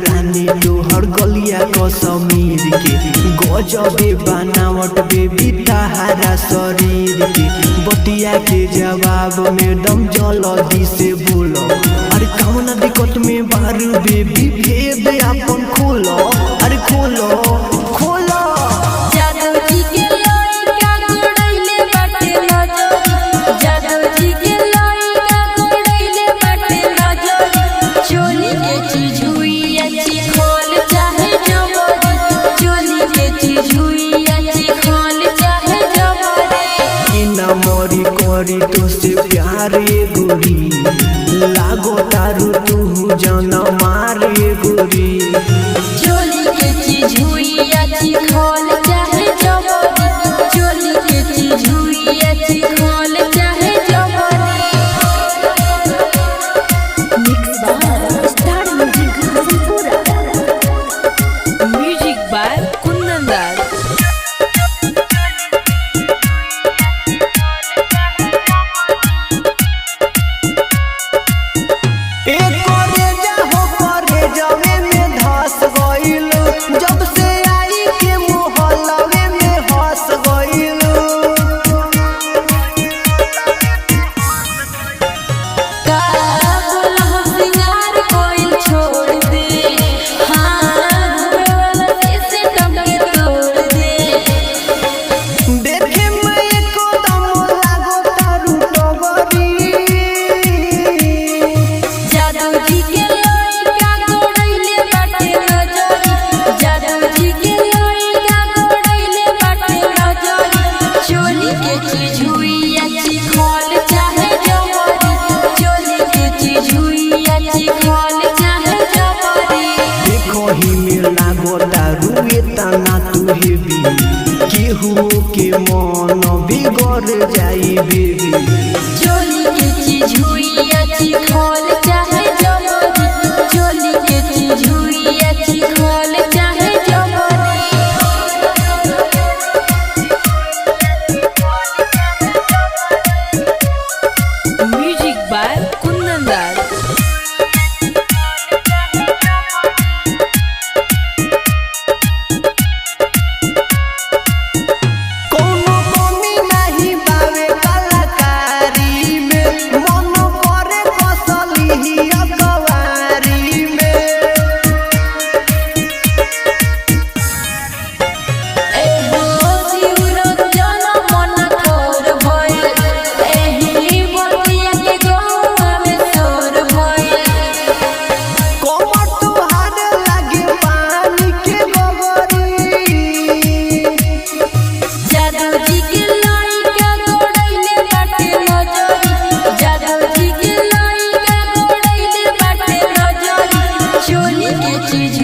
रानी तोहर गलिया कश्मीर के गजबे बनावट बेबी तहारा शरीर के बतिया के जवाब में दम जल्दी से बोलो। अरे कौन दिक्कत में बारू बेबी भेद अपन खोलो। अरे खोलो खोलो मोरी कोरी तो से प्यार ये गोरी लागो तारू तू जाना मार ये गोरी। चोली के चीज हुई अच्छी खोल चाहे जबरी, चोली के चीज हुई अच्छी खोल चाहे जबरी। Mix by star music Hasanpura, music by Kundan Das. जब से आई के मोहल्ले में हंस गइल का बोला सिंगार कोई छोड़ दे, हाँ वाला से टमके तोड़ दे। देखे मैं एको दम लागो तारू टोगरी। जादू जी के लइका गोड़ैले बाटे नजरी, जादू जी के लइका गोड़ैले बाटे नजरी। चोली के चीज हुई अच्छी खोल चाहे जबरी, चोली के चीज हुई अच्छी खोल चाहे जबरी। देखो ही में लागो तारू इतना तू हेबी केहू के मन बिगड़ जाई बेबी। चोली के चीज हुई अच्छी खोल चाहे जबरी, चोली के चीज हुई अच्छी खोल चाहे जबरी। म्यूजिक बाय कुंदन दास। कोनो कमी नहीं बावे कलाकारी में, मन करे कसली ही अकवारी में। एहो जीवरो जन मन थोर भइल, एही बतिया के गौआ में तोर भइल। कमर तुहार लागे पानी के गोगरी। जादू जी के लइका गोड़ैले बाटे नजरी, जादू जी के लइका गोड़ैले बाटे नजरी। चोली के चीज